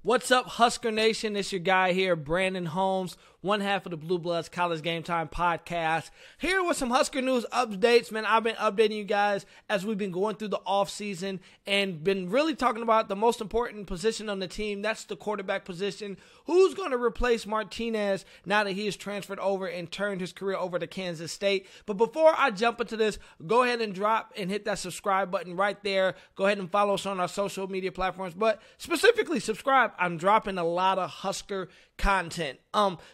What's up, Husker Nation? It's your guy here, Brandon Holmes, one half of the Blue Bloods College Game Time podcast. Here with some Husker news updates, man. I've been updating you guys as we've been going through the offseason and been really talking about the most important position on the team. That's the quarterback position. Who's going to replace Martinez now that he has transferred over and turned his career over to Kansas State? But before I jump into this, go ahead and drop and hit that subscribe button right there. Go ahead and follow us on our social media platforms, but specifically subscribe. I'm dropping a lot of Husker content.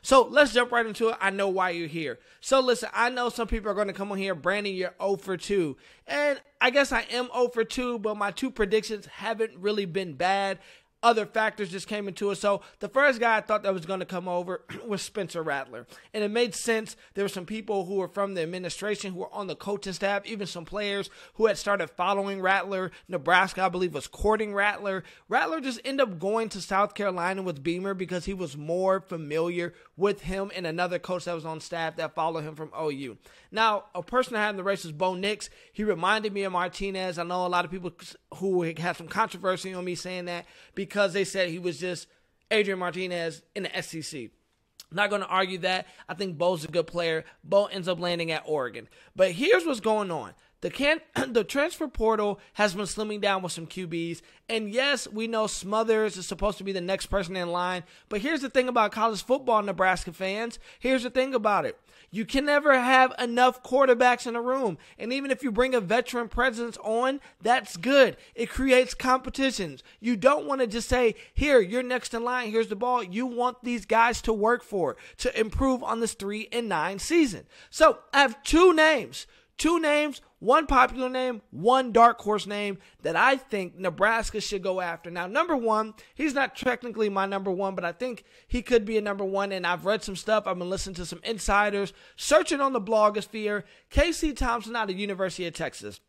So let's jump right into it. I know why you're here. So listen, I know some people are going to come on here, Brandon, you're 0 for 2. And I guess I am 0 for 2, but my two predictions haven't really been bad. Other factors just came into it. So the first guy I thought that was going to come over was Spencer Rattler. And it made sense. There were some people who were from the administration who were on the coaching staff, even some players who had started following Rattler. Nebraska, I believe, was courting Rattler. Rattler just ended up going to South Carolina with Beamer because he was more familiar with him and another coach that was on staff that followed him from OU. Now, a person I had in the race was Bo Nix. He reminded me of Martinez. I know a lot of people who had some controversy on me saying that because they said he was just Adrian Martinez in the SEC. Not going to argue that. I think Bo's a good player. Bo ends up landing at Oregon. But here's what's going on. The transfer portal has been slimming down with some QBs. And yes, we know Smothers is supposed to be the next person in line. But here's the thing about college football, Nebraska fans. Here's the thing about it. You can never have enough quarterbacks in a room. And even if you bring a veteran presence on, that's good. It creates competitions. You don't want to just say, here, you're next in line. Here's the ball. You want these guys to work for, to improve on this 3-9 season. So I have two names, one popular name, one dark horse name that I think Nebraska should go after. Now, number one, he's not technically my number one, but I think he could be a number one, and I've read some stuff. I've been listening to some insiders, searching on the blogosphere. Casey Thompson out of the University of Texas.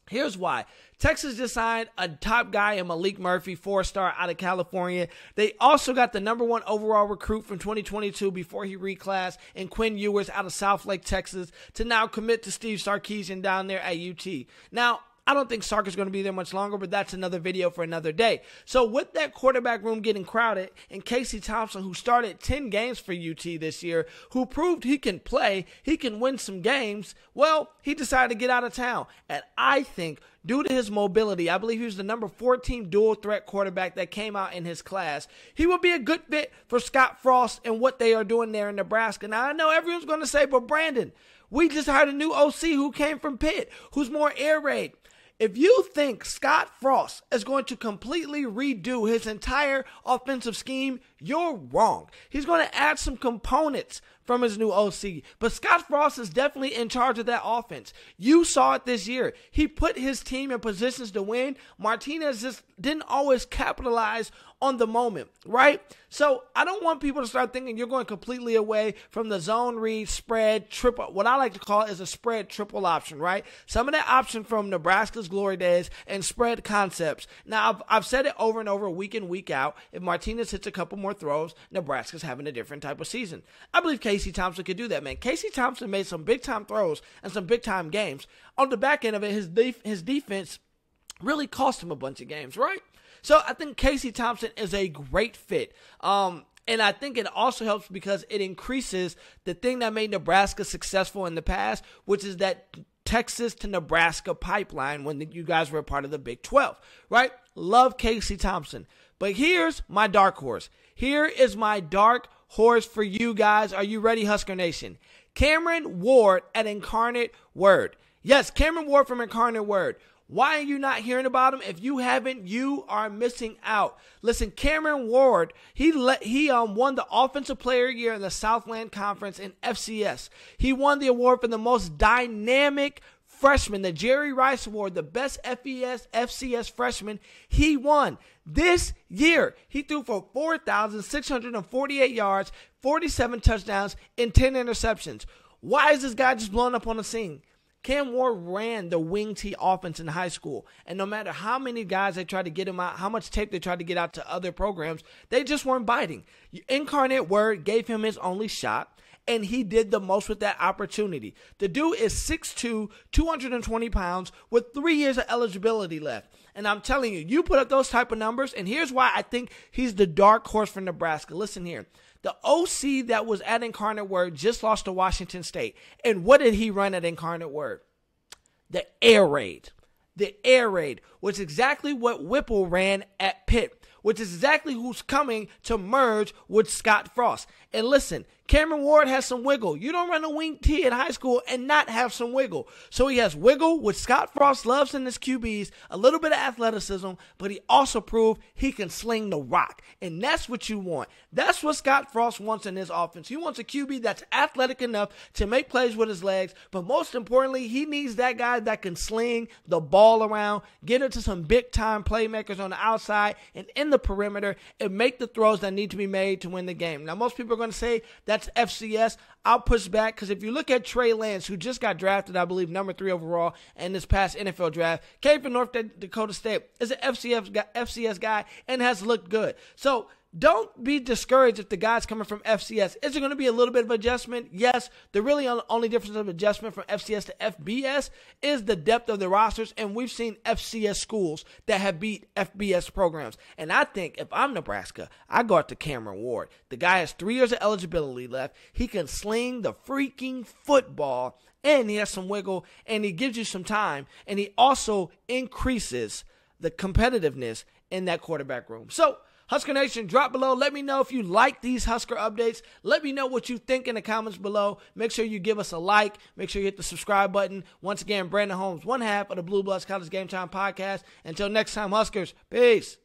Here's why. Texas just signed a top guy in Malik Murphy, 4-star out of California. They also got the number one overall recruit from 2022 before he reclassed, and Quinn Ewers out of Southlake, Texas, to now commit to Steve Sarkisian down there at UT. Now, I don't think Sark is going to be there much longer, but that's another video for another day. So with that quarterback room getting crowded, and Casey Thompson, who started 10 games for UT this year, who proved he can play, he can win some games, well, he decided to get out of town. And I think due to his mobility, I believe he was the number 14 dual threat quarterback that came out in his class. He would be a good fit for Scott Frost and what they are doing there in Nebraska. Now, I know everyone's going to say, but Brandon, we just hired a new OC who came from Pitt, who's more air raid. If you think Scott Frost is going to completely redo his entire offensive scheme, you're wrong. He's going to add some components from his new OC. But Scott Frost is definitely in charge of that offense. You saw it this year. He put his team in positions to win. Martinez just didn't always capitalize on the moment, right? So I don't want people to start thinking you're going completely away from the zone read, spread, triple. What I like to call is a spread triple option, right? Some of that option from Nebraska's glory days and spread concepts. Now, I've said it over and over, week in, week out. If Martinez hits a couple more throws, Nebraska's having a different type of season. I believe Casey Thompson could do that, man. Casey Thompson made some big-time throws and some big-time games. On the back end of it, his defense really cost him a bunch of games, right? So I think Casey Thompson is a great fit. And I think it also helps because it increases the thing that made Nebraska successful in the past, which is that Texas to Nebraska pipeline when you guys were a part of the Big 12, right? Love Casey Thompson. But here's my dark horse. Here is my dark horse for you guys. Are you ready, Husker Nation? Cameron Ward at Incarnate Word. Yes, Cameron Ward from Incarnate Word. Why are you not hearing about him? If you haven't, you are missing out. Listen, Cameron Ward, he won the Offensive Player of the Year in the Southland Conference in FCS. He won the award for the most dynamic freshman, the Jerry Rice Award, the best FCS freshman. He won this year. He threw for 4,648 yards, 47 touchdowns, and 10 interceptions. Why is this guy just blowing up on the scene? Cam Ward ran the wing T offense in high school, and no matter how many guys they tried to get him out, how much tape they tried to get out to other programs, they just weren't biting. Incarnate Word gave him his only shot, and he did the most with that opportunity. The dude is 6'2", 220 pounds, with 3 years of eligibility left. And I'm telling you, you put up those type of numbers, and here's why I think he's the dark horse for Nebraska. Listen here. The OC that was at Incarnate Word just lost to Washington State. And what did he run at Incarnate Word? The air raid. The air raid was exactly what Whipple ran at Pitt, which is exactly who's coming to merge with Scott Frost. And listen, Cameron Ward has some wiggle. You don't run a wing T in high school and not have some wiggle. So he has wiggle, which Scott Frost loves in his QBs, a little bit of athleticism, but he also proved he can sling the rock. And that's what you want. That's what Scott Frost wants in his offense. He wants a QB that's athletic enough to make plays with his legs, but most importantly, he needs that guy that can sling the ball around, get it to some big-time playmakers on the outside and in the perimeter, and make the throws that need to be made to win the game. Now, most people are going to say that's FCS. I'll push back because if you look at Trey Lance, who just got drafted, I believe, number 3 overall in this past NFL draft, came from North Dakota State, is an FCS guy, and has looked good. So don't be discouraged if the guy's coming from FCS. Is there going to be a little bit of adjustment? Yes. The really only difference of adjustment from FCS to FBS is the depth of the rosters, and we've seen FCS schools that have beat FBS programs. And I think if I'm Nebraska, I go out to Cameron Ward. The guy has 3 years of eligibility left. He can sling the freaking football, and he has some wiggle, and he gives you some time, and he also increases the competitiveness in that quarterback room. So, Husker Nation, drop below. Let me know if you like these Husker updates. Let me know what you think in the comments below. Make sure you give us a like. Make sure you hit the subscribe button. Once again, Brandon Holmes, one half of the Blue Bloods College Game Time podcast. Until next time, Huskers, peace.